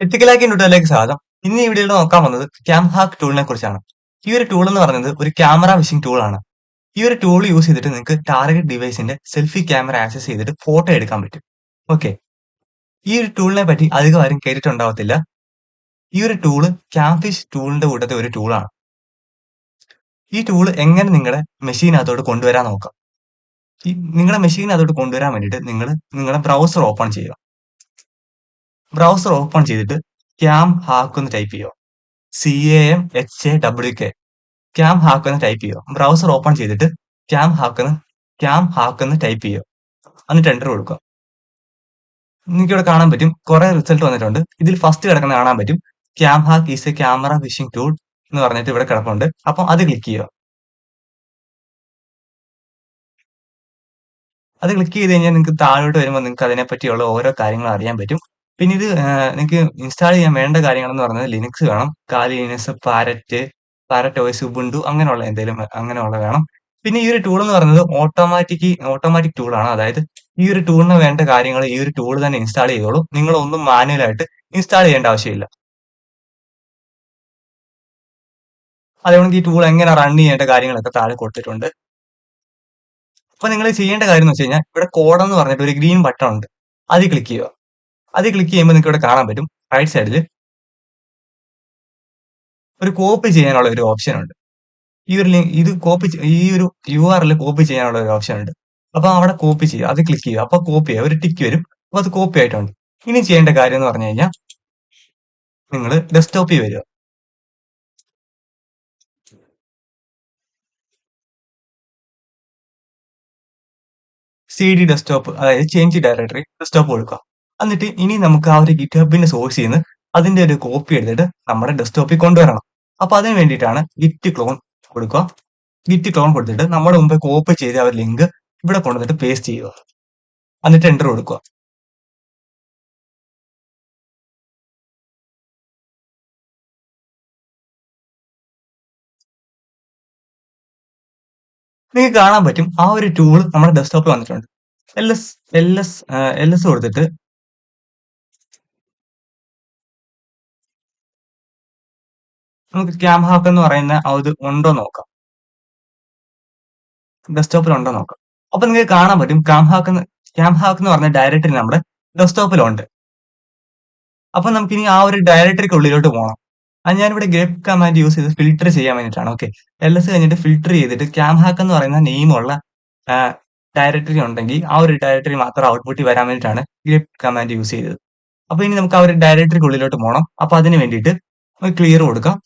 എത്തിക്കലാക്കി ട്യൂട്ടോറിയലിലേക്ക് സ്വാഗതം. ഇന്ന് ഈ വീഡിയോയിൽ നോക്കാൻ വന്നത് ക്യാം ഹാക്ക് ടൂളിനെ കുറിച്ചാണ്. ഈ ഒരു ടൂൾ എന്ന് പറയുന്നത് ഒരു ക്യാമറ വിഷിംഗ് ടൂൾ ആണ്. ഈ ഒരു ടൂൾ യൂസ് ചെയ്തിട്ട് നിങ്ങൾക്ക് ടാർഗറ്റ് ഡിവൈസിന്റെ സെൽഫി ക്യാമറ ആക്സസ് ചെയ്തിട്ട് ഫോട്ടോ എടുക്കാൻ പറ്റും. ഓക്കെ, ഈ ഒരു ടൂളിനെ പറ്റി അധികം ആരും കേട്ടിട്ടുണ്ടാവത്തില്ല. ഈ ഒരു ടൂള് ക്യാംഫിഷ് ടൂളിന്റെ കൂട്ടത്തെ ഒരു ടൂളാണ്. ഈ ടൂൾ എങ്ങനെ നിങ്ങളുടെ മെഷീനകത്തോട്ട് കൊണ്ടുവരാൻ നോക്കാം. നിങ്ങളുടെ മെഷീനകത്തോട്ട് കൊണ്ടുവരാൻ വേണ്ടിയിട്ട് നിങ്ങളുടെ ബ്രൗസർ ഓപ്പൺ ചെയ്യുക. ബ്രൗസർ ഓപ്പൺ ചെയ്തിട്ട് ക്യാം ഹാക്ക് എന്ന് ടൈപ്പ് ചെയ്യുക. CAMHAWK ക്യാം ഹാക്ക് എന്ന് ടൈപ്പ് ചെയ്യുക. ബ്രൗസർ ഓപ്പൺ ചെയ്തിട്ട് ക്യാം ഹാക്ക് എന്ന് ടൈപ്പ് ചെയ്യുക. എന്നിട്ട് എൻ്റർ കൊടുക്കുക. നിങ്ങൾക്ക് ഇവിടെ കാണാൻ പറ്റും കുറെ റിസൾട്ട് വന്നിട്ടുണ്ട്. ഇതിൽ ഫസ്റ്റ് കിടക്കുന്ന കാണാൻ പറ്റും cam hack is A camera wishing tool എന്ന് പറഞ്ഞിട്ട് ഇവിടെ കിടപ്പുണ്ട്. അപ്പം അത് ക്ലിക്ക് ചെയ്യുക. അത് ക്ലിക്ക് ചെയ്ത് കഴിഞ്ഞാൽ നിങ്ങൾക്ക് താഴോട്ട് വരുമ്പോൾ നിങ്ങൾക്ക് അതിനെപ്പറ്റിയുള്ള ഓരോ കാര്യങ്ങളും അറിയാൻ പറ്റും. പിന്നെ ഇത് നിങ്ങൾക്ക് ഇൻസ്റ്റാൾ ചെയ്യാൻ വേണ്ട കാര്യങ്ങളെന്ന് പറയുന്നത് ലിനക്സ് വേണം, കാലി ലിനക്സ്, പാരറ്റ് OS, ഉബുണ്ടു അങ്ങനെയുള്ള എന്തെങ്കിലും അങ്ങനെയുള്ള വേണം. പിന്നെ ഈ ഒരു ടൂൾ എന്ന് പറയുന്നത് ഓട്ടോമാറ്റിക് ടൂളാണ്. അതായത് ഈ ഒരു ടൂളിന് വേണ്ട കാര്യങ്ങൾ ഈ ഒരു ടൂൾ തന്നെ ഇൻസ്റ്റാൾ ചെയ്തോളൂ. നിങ്ങളൊന്നും മാനുവലായിട്ട് ഇൻസ്റ്റാൾ ചെയ്യേണ്ട ആവശ്യമില്ല. അതുകൊണ്ട് ഈ ടൂൾ എങ്ങനെ റൺ ചെയ്യേണ്ട കാര്യങ്ങളൊക്കെ താഴെ കൊടുത്തിട്ടുണ്ട്. അപ്പൊ നിങ്ങൾ ചെയ്യേണ്ട കാര്യം എന്ന് വെച്ച് കഴിഞ്ഞാൽ ഇവിടെ കോഡ് എന്ന് പറഞ്ഞിട്ട് ഒരു ഗ്രീൻ ബട്ടൺ ഉണ്ട്, അത് ക്ലിക്ക് ചെയ്യുക. അത് ക്ലിക്ക് ചെയ്യുമ്പോൾ നിങ്ങൾക്ക് ഇവിടെ കാണാൻ പറ്റും റൈറ്റ് സൈഡിൽ ഒരു കോപ്പി ചെയ്യാനുള്ള ഒരു ഓപ്ഷൻ ഉണ്ട്. ഈ ഒരു ഈ ഒരു URL കോപ്പി ചെയ്യാനുള്ള ഒരു ഓപ്ഷൻ ഉണ്ട്. അപ്പൊ അവിടെ കോപ്പി ചെയ്യുക, അത് ക്ലിക്ക് ചെയ്യുക. അപ്പൊ കോപ്പി ചെയ്യുക, ഒരു ടിക്ക് വരും. അപ്പൊ അത് കോപ്പി ആയിട്ടുണ്ട്. ഇനി ചെയ്യേണ്ട കാര്യം എന്ന് പറഞ്ഞു കഴിഞ്ഞാൽ നിങ്ങൾ ഡെസ്ക്ടോപ്പിൽ വരിക. CD ഡെസ്ക്ടോപ്പ്, അതായത് ചേഞ്ച് ഡയറക്ടറി ഡെസ്ക്ടോപ്പ് കൊടുക്കുക. എന്നിട്ട് ഇനി നമുക്ക് ആ ഒരു ഗിറ്റ്ഹബിന്റെ സോഴ്സിൽ നിന്ന് അതിന്റെ ഒരു കോപ്പി എടുത്തിട്ട് നമ്മുടെ ഡെസ്ക്ടോപ്പിൽ കൊണ്ടുവരണം. അപ്പൊ അതിന് വേണ്ടിയിട്ടാണ് ഗിറ്റ് ക്ലോൺ കൊടുക്കുക. ഗിറ്റ് ക്ലോൺ കൊടുത്തിട്ട് നമ്മുടെ മുമ്പ് കോപ്പി ചെയ്ത ആ ഒരു ലിങ്ക് ഇവിടെ കൊണ്ടുവന്നിട്ട് പേസ്റ്റ് ചെയ്യുക. എന്നിട്ട് എൻ്റർ കൊടുക്കുക. നിങ്ങൾക്ക് കാണാൻ പറ്റും ആ ഒരു ടൂൾ നമ്മുടെ ഡെസ്ക്ടോപ്പിൽ വന്നിട്ടുണ്ട്. LS കൊടുത്തിട്ട് നമുക്ക് ക്യാം ഹാക്ക് എന്ന് പറയുന്ന അത് ഉണ്ടോ നോക്കാം. ഡെസ്ക്ടോപ്പിൽ ഉണ്ടോ നോക്കാം. അപ്പൊ നിങ്ങൾക്ക് കാണാൻ പറ്റും ക്യാം ഹാക്ക് എന്ന് പറഞ്ഞ ഡയറക്ടറി നമ്മുടെ ഡെസ്ക്ടോപ്പിലുണ്ട്. അപ്പൊ നമുക്കിനി ആ ഒരു ഡയറക്ടറിക്ക് ഉള്ളിലോട്ട് പോകണം. അത് ഞാനിവിടെ ഗ്രേപ്പ് കമാൻഡ് യൂസ് ചെയ്ത് ഫിൽട്ടർ ചെയ്യാൻ വേണ്ടിയിട്ടാണ്. ഓക്കെ, LS കഴിഞ്ഞിട്ട് ഫിൽട്ടർ ചെയ്തിട്ട് ക്യാം ഹാക്ക് എന്ന് പറയുന്ന നെയിമുള്ള ഡയറക്ടറി ഉണ്ടെങ്കിൽ ആ ഒരു ഡയറക്ടറി മാത്രം ഔട്ട്പുട്ടിൽ വരാൻ വേണ്ടിയിട്ടാണ് ഗ്രേപ്പ് കമാൻഡ് യൂസ് ചെയ്തത്. അപ്പൊ ഇനി നമുക്ക് ആ ഒരു ഡയറക്ടറിക്ക് ഉള്ളിലോട്ട് പോകണം. അപ്പൊ അതിന് വേണ്ടിയിട്ട് ക്ലിയർ കൊടുക്കാം.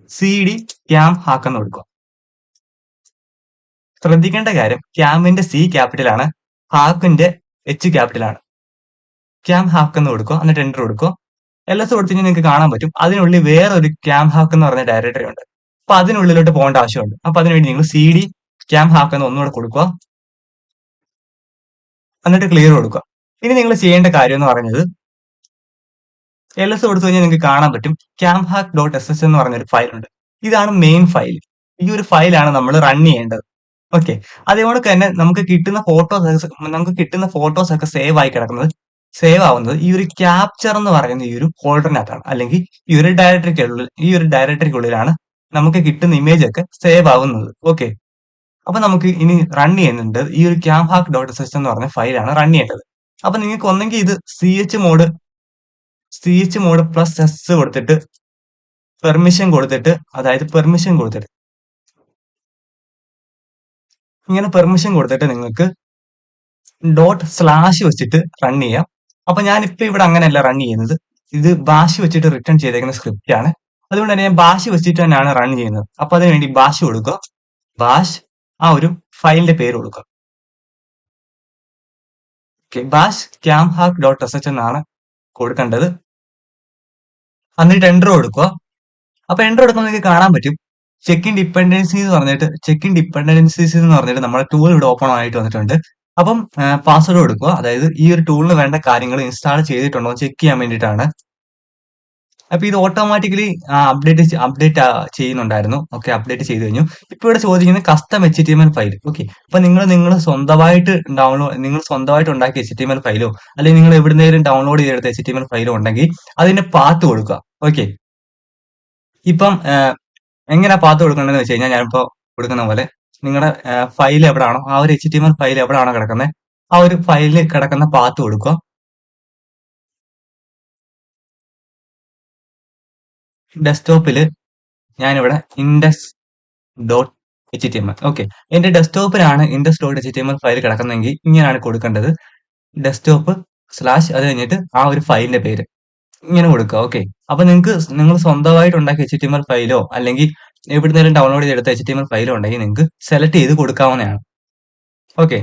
CD ക്യാം ഹാക്ക് എന്ന് കൊടുക്കുക. ശ്രദ്ധിക്കേണ്ട കാര്യം ക്യാമിന്റെ C ക്യാപിറ്റലാണ്, ഹാക്കിന്റെ H ക്യാപിറ്റലാണ്. ക്യാം ഹാക്ക് എന്ന് കൊടുക്കുക. എന്നിട്ട് എൻ്റർ കൊടുക്കുക. LS കൊടുത്തു കഴിഞ്ഞാൽ നിങ്ങൾക്ക് കാണാൻ പറ്റും അതിനുള്ളിൽ വേറൊരു ക്യാം ഹാക്ക് എന്ന് പറഞ്ഞ ഡയറക്ടറി ഉണ്ട്. അപ്പൊ അതിനുള്ളിലോട്ട് പോകേണ്ട ആവശ്യമുണ്ട്. അപ്പൊ അതിനുവേണ്ടി നിങ്ങൾ CD ക്യാം ഹാക്ക് എന്ന് ഒന്നുകൂടെ കൊടുക്കുക. എന്നിട്ട് ക്ലിയർ കൊടുക്കുക. ഇനി നിങ്ങൾ ചെയ്യേണ്ട കാര്യം എന്ന് പറയുന്നത് LS കൊടുത്തു കഴിഞ്ഞാൽ നിങ്ങൾക്ക് കാണാൻ പറ്റും camhack.sh എന്ന് പറഞ്ഞൊരു ഫയൽ ഉണ്ട്. ഇതാണ് മെയിൻ ഫയൽ. ഈ ഒരു ഫയലാണ് നമ്മൾ റൺ ചെയ്യേണ്ടത്. ഓക്കെ, അതേപോലെ തന്നെ നമുക്ക് കിട്ടുന്ന ഫോട്ടോസ് ഒക്കെ സേവ് ആവുന്നത് ഈ ഒരു ക്യാപ്ചർ എന്ന് പറയുന്ന ഈ ഒരു ഫോൾഡറിനകത്താണ്, അല്ലെങ്കിൽ ഈ ഒരു ഡയറക്ടറിക്കുള്ളിലാണ് നമുക്ക് കിട്ടുന്ന ഇമേജ് ഒക്കെ സേവ് ആവുന്നത്. ഓക്കെ, അപ്പൊ നമുക്ക് ഇനി റൺ ചെയ്യുന്നുണ്ട് ഈ ഒരു camhack.sh എന്ന് പറഞ്ഞ ഫയലാണ് റൺ ചെയ്യേണ്ടത്. അപ്പൊ നിങ്ങൾക്ക് ഒന്നെങ്കിൽ ഇത് chmod +S കൊടുത്തിട്ട് പെർമിഷൻ കൊടുത്തിട്ട് ഇങ്ങനെ പെർമിഷൻ കൊടുത്തിട്ട് നിങ്ങൾക്ക് ./ വെച്ചിട്ട് റൺ ചെയ്യാം. അപ്പൊ ഞാനിപ്പോ ഇവിടെ അങ്ങനെയല്ല റൺ ചെയ്യുന്നത്. ഇത് ബാഷ് വെച്ചിട്ട് റിട്ടേൺ ചെയ്തേക്കുന്ന സ്ക്രിപ്റ്റ് ആണ്. അതുകൊണ്ട് തന്നെ ഞാൻ ബാഷ് വെച്ചിട്ട് തന്നെയാണ് റൺ ചെയ്യുന്നത്. അപ്പൊ അതിന് വേണ്ടി ബാഷ് കൊടുക്കുക. ബാഷ് ആ ഒരു ഫയലിന്റെ പേര് കൊടുക്കുക. ഓക്കെ, ബാഷ് camhack.sh എന്നാണ് കൊടുക്കേണ്ടത്. എന്നിട്ട് എൻ്റർ കൊടുക്കുക. അപ്പൊ എൻ്റർ കൊടുക്കുമ്പോൾ നിങ്ങൾക്ക് കാണാൻ പറ്റും ചെക്ക് ഇൻ ഡിപ്പെൻഡൻസീസ് എന്ന് പറഞ്ഞിട്ട് നമ്മുടെ ടൂൾ ഇവിടെ ഓപ്പൺ ആയിട്ട് വന്നിട്ടുണ്ട്. അപ്പം പാസ്വേഡ് കൊടുക്കുക. അതായത് ഈ ഒരു ടൂളിന് വേണ്ട കാര്യങ്ങൾ ഇൻസ്റ്റാൾ ചെയ്തിട്ടുണ്ടോ എന്ന് ചെക്ക് ചെയ്യാൻ വേണ്ടിയിട്ടാണ്. അപ്പൊ ഇത് ഓട്ടോമാറ്റിക്കലി അപ്ഡേറ്റ് ചെയ്യുന്നുണ്ടായിരുന്നു. ഓക്കെ, അപ്ഡേറ്റ് ചെയ്ത് കഴിഞ്ഞു. ഇപ്പൊ ഇവിടെ ചോദിക്കുന്നത് കസ്റ്റം HTML ഫയൽ. ഓക്കെ, അപ്പൊ നിങ്ങൾ സ്വന്തമായിട്ട് ഉണ്ടാക്കിയ HTML ഫയലോ അല്ലെങ്കിൽ നിങ്ങൾ എവിടുന്നേലും ഡൗൺലോഡ് ചെയ്തെടുത്ത HTML ഫയലോ ഉണ്ടെങ്കിൽ അതിന്റെ പാത്ത് കൊടുക്കുക. ഓക്കെ, ഇപ്പം എങ്ങനെ പാത്ത് കൊടുക്കേണ്ടതെന്ന് വെച്ച് കഴിഞ്ഞാൽ ഞാനിപ്പോ കൊടുക്കുന്ന പോലെ നിങ്ങളുടെ ഫയൽ എവിടെയാണോ ആ ഒരു HTML ഫയൽ എവിടെയാണോ കിടക്കുന്നത് ആ ഒരു ഫയലിൽ കിടക്കുന്ന പാത്ത് കൊടുക്കുക. ഡെസ്ക്ടോപ്പിൽ ഞാനിവിടെ ഇൻഡെക്സ് ഡോട്ട് HTML. ഓക്കെ, എന്റെ ഡെസ്ക്ടോപ്പിലാണ് ഇൻഡെക്സ് ഡോട്ട് HTML ഫയൽ കിടക്കുന്നതെങ്കിൽ ഇങ്ങനെയാണ് കൊടുക്കേണ്ടത്. ഡെസ്ക്ടോപ്പ് സ്ലാഷ് അത് കഴിഞ്ഞിട്ട് ആ ഒരു ഫയലിന്റെ പേര് ഇങ്ങനെ കൊടുക്കുക. ഓക്കെ, അപ്പൊ നിങ്ങൾ സ്വന്തമായിട്ട് ഉണ്ടാക്കിയ HTML ഫയലോ അല്ലെങ്കിൽ എവിടുന്നേലും ഡൗൺലോഡ് ചെയ്തെടുത്ത HTML ഫയലോ ഉണ്ടെങ്കിൽ നിങ്ങൾക്ക് സെലക്ട് ചെയ്ത് കൊടുക്കാവുന്നതാണ്. ഓക്കെ,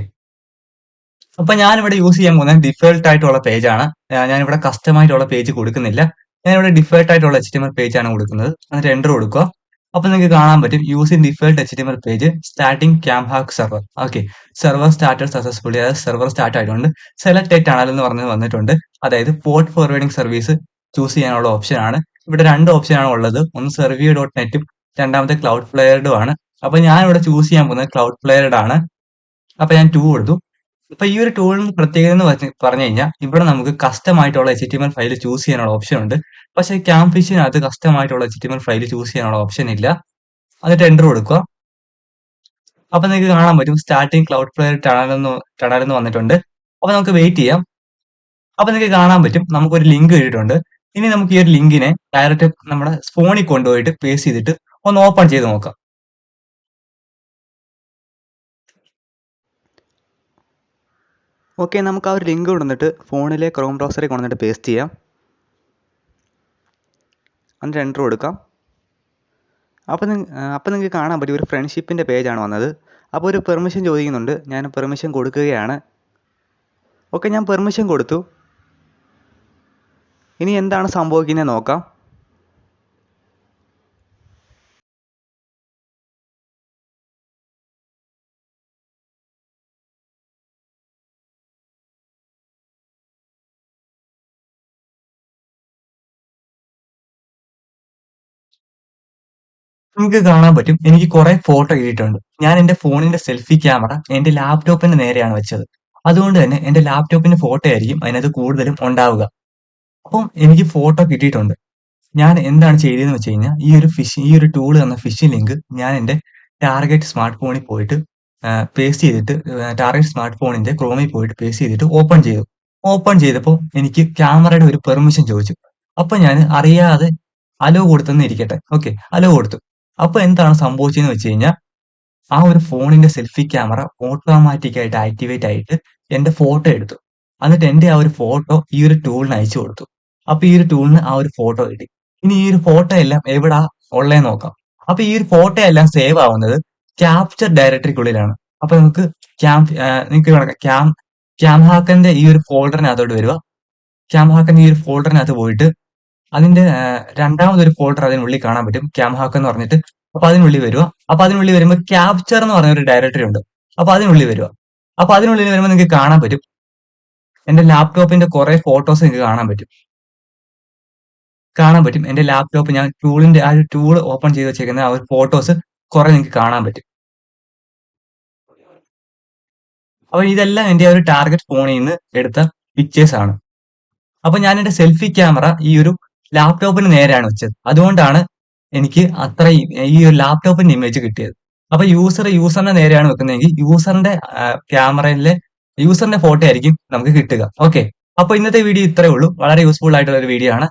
അപ്പൊ ഞാനിവിടെ യൂസ് ചെയ്യാൻ പോകുന്നത് ഡിഫോൾട്ട് ആയിട്ടുള്ള പേജാണ്. ഞാനിവിടെ കസ്റ്റമായിട്ടുള്ള പേജ് കൊടുക്കുന്നില്ല. ഞാനിവിടെ ഡിഫോൾട്ട് ആയിട്ടുള്ള HTML പേജ് ആണ് കൊടുക്കുന്നത്. എന്നിട്ട് എന്റർ കൊടുക്കുക. അപ്പൊ നിങ്ങൾക്ക് കാണാൻ പറ്റും using default HTML page starting CamHack server. Okay, server started successfully, അതായത് സെർവർ സ്റ്റാർട്ട് ആയിട്ടുണ്ട്. സെലക്ട് എ ടണൽ എന്ന് പറഞ്ഞത് വന്നിട്ടുണ്ട്. അതായത് പോർട്ട് ഫോർവേഡിംഗ് സർവീസ് ചൂസ് ചെയ്യാനുള്ള ഓപ്ഷൻ ആണ്. ഇവിടെ രണ്ട് ഓപ്ഷൻ ആണ് ഉള്ളത്. ഒന്ന് സെർവിയ ഡോട്ട് നെറ്റും രണ്ടാമത്തെ ക്ലൗഡ് ഫ്ലെയർഡും ആണ്. അപ്പൊ ഞാൻ ഇവിടെ ചൂസ് ചെയ്യാൻ പോകുന്നത് ക്ലൗഡ് ഫ്ലെയർഡ് ആണ്. അപ്പൊ ഞാൻ 2 കൊടുത്തു. ഇപ്പൊ ഈ ഒരു ടൂളിന് പ്രത്യേകത എന്ന് പറഞ്ഞു കഴിഞ്ഞാൽ ഇവിടെ നമുക്ക് കസ്റ്റം ആയിട്ടുള്ള HTML ഫയൽ ചൂസ് ചെയ്യാനുള്ള ഓപ്ഷൻ ഉണ്ട്. പക്ഷേ ക്യാംഫിഷിനകത്ത് കസ്റ്റം ആയിട്ടുള്ള HTML ഫയൽ ചൂസ് ചെയ്യാനുള്ള ഓപ്ഷൻ ഇല്ല. എന്നിട്ട് എന്റർ കൊടുക്കുക. അപ്പൊ നിങ്ങൾക്ക് കാണാൻ പറ്റും സ്റ്റാർട്ടിംഗ് ക്ലൗഡ് ഫ്ലെയർ ടണൽ എന്ന് വന്നിട്ടുണ്ട്. അപ്പൊ നമുക്ക് വെയിറ്റ് ചെയ്യാം. അപ്പൊ നിങ്ങൾക്ക് കാണാൻ പറ്റും നമുക്കൊരു ലിങ്ക് കിട്ടിയിട്ടുണ്ട്. ഇനി നമുക്ക് ഈ ഒരു ലിങ്കിനെ ഡയറക്റ്റ് നമ്മുടെ ഫോണിൽ കൊണ്ടുപോയിട്ട് പേസ്റ്റ് ചെയ്തിട്ട് ഒന്ന് ഓപ്പൺ ചെയ്ത് നോക്കാം. ഓക്കെ, നമുക്ക് ആ ഒരു ലിങ്ക് കൊണ്ടുവന്നിട്ട് ഫോണിലെ ക്രോം ബ്രൗസറിൽ കൊണ്ടുവന്നിട്ട് പേസ്റ്റ് ചെയ്യാം. എന്നിട്ട് എൻ്റർ കൊടുക്കാം. അപ്പോൾ നിങ്ങൾക്ക് കാണാൻ പറ്റും ഒരു ഫ്രണ്ട്ഷിപ്പിൻ്റെ പേജാണ് വന്നത്. അപ്പോൾ ഒരു പെർമിഷൻ ചോദിക്കുന്നുണ്ട്. ഞാൻ പെർമിഷൻ കൊടുക്കുകയാണ്. ഓക്കെ, ഞാൻ പെർമിഷൻ കൊടുത്തു. ഇനി എന്താണ് സംഭവിക്കുന്നത് നോക്കാം. നിങ്ങൾക്ക് കാണാൻ പറ്റും എനിക്ക് കുറെ ഫോട്ടോ കിട്ടിയിട്ടുണ്ട്. ഞാൻ എന്റെ ഫോണിന്റെ സെൽഫി ക്യാമറ എന്റെ ലാപ്ടോപ്പിന്റെ നേരെയാണ് വെച്ചത്. അതുകൊണ്ട് തന്നെ എന്റെ ലാപ്ടോപ്പിന്റെ ഫോട്ടോ ആയിരിക്കും അതിനകത്ത് കൂടുതലും ഉണ്ടാവുക. അപ്പം എനിക്ക് ഫോട്ടോ കിട്ടിയിട്ടുണ്ട്. ഞാൻ എന്താണ് ചെയ്തതെന്ന് വെച്ച് കഴിഞ്ഞാൽ ഈ ഒരു ടൂൾ എന്ന ഫിഷിംഗ് ലിങ്ക് ഞാൻ എന്റെ ടാർഗറ്റ് സ്മാർട്ട് ഫോണിൽ പോയിട്ട് പേസ്റ്റ് ചെയ്തിട്ട് ടാർഗറ്റ് സ്മാർട്ട് ഫോണിന്റെ ക്രോമിൽ പോയിട്ട് പേസ്റ്റ് ചെയ്തിട്ട് ഓപ്പൺ ചെയ്തു. ഓപ്പൺ ചെയ്തപ്പോൾ എനിക്ക് ക്യാമറയുടെ ഒരു പെർമിഷൻ ചോദിച്ചു. അപ്പൊ ഞാൻ അറിയാതെ അലോ കൊടുത്തെന്ന് ഇരിക്കട്ടെ. ഓക്കെ, അലോ കൊടുത്തു. അപ്പൊ എന്താണ് സംഭവിച്ചതെന്ന് വെച്ച് കഴിഞ്ഞാൽ ആ ഒരു ഫോണിന്റെ സെൽഫി ക്യാമറ ഓട്ടോമാറ്റിക് ആയിട്ട് ആക്ടിവേറ്റ് ആയിട്ട് എന്റെ ഫോട്ടോ എടുത്തു. എന്നിട്ട് എന്റെ ആ ഒരു ഫോട്ടോ ഈ ഒരു ടൂളിന് അയച്ചു കൊടുത്തു. അപ്പൊ ഈ ഒരു ടൂളിന് ആ ഒരു ഫോട്ടോ കിട്ടി. ഇനി ഈ ഒരു ഫോട്ടോ എല്ലാം എവിടാ ഉള്ളതെന്ന് നോക്കാം. അപ്പൊ ഈ ഒരു ഫോട്ടോ എല്ലാം സേവ് ആവുന്നത് ക്യാപ്ചർ ഡയറക്ടറിക്കുള്ളിലാണ്. അപ്പൊ നിങ്ങൾക്ക് ക്യാംഹാക്കന്റെ ഈ ഒരു ഫോൾഡറിനകത്തോട്ട് വരിക. ക്യാംഹാക്കന്റെ ഈ ഒരു ഫോൾഡറിനകത്ത് പോയിട്ട് അതിന്റെ രണ്ടാമതൊരു ഫോൾഡർ അതിനുള്ളിൽ കാണാൻ പറ്റും, ക്യാംഹാക്ക് എന്ന് പറഞ്ഞിട്ട്. അപ്പൊ അതിനുള്ളിൽ വരിക. അപ്പൊ അതിനുള്ളിൽ വരുമ്പോൾ ക്യാപ്ചർ എന്ന് പറഞ്ഞ ഒരു ഡയറക്ടറി ഉണ്ട്. അപ്പൊ അതിനുള്ളിൽ വരിക. അപ്പൊ അതിനുള്ളിൽ വരുമ്പോൾ നിങ്ങൾക്ക് കാണാൻ പറ്റും എന്റെ ലാപ്ടോപ്പിന്റെ കുറെ ഫോട്ടോസ് നിങ്ങൾക്ക് കാണാൻ പറ്റും. എന്റെ ലാപ്ടോപ്പ് ഞാൻ ആ ഒരു ടൂൾ ഓപ്പൺ ചെയ്ത് വെച്ചേക്കുന്ന ആ ഒരു ഫോട്ടോസ് കുറെ നിങ്ങൾക്ക് കാണാൻ പറ്റും. അപ്പൊ ഇതെല്ലാം എന്റെ ആ ഒരു ടാർഗറ്റ് ഫോണിൽ നിന്ന് എടുത്ത പിക്ചേഴ്സ് ആണ്. അപ്പൊ ഞാൻ എന്റെ സെൽഫി ക്യാമറ ഈ ഒരു ലാപ്ടോപ്പിന് നേരെയാണ് വെച്ചത്. അതുകൊണ്ടാണ് എനിക്ക് ഈ ഒരു ലാപ്ടോപ്പിന്റെ ഇമേജ് കിട്ടിയത്. അപ്പൊ യൂസറിന്റെ നേരെയാണ് വെക്കുന്നതെങ്കിൽ യൂസറിന്റെ ഫോട്ടോ ആയിരിക്കും നമുക്ക് കിട്ടുക. ഓക്കെ, അപ്പൊ ഇന്നത്തെ വീഡിയോ ഇത്രയേ ഉള്ളൂ. വളരെ യൂസ്ഫുൾ ആയിട്ടുള്ള ഒരു വീഡിയോ ആണ്.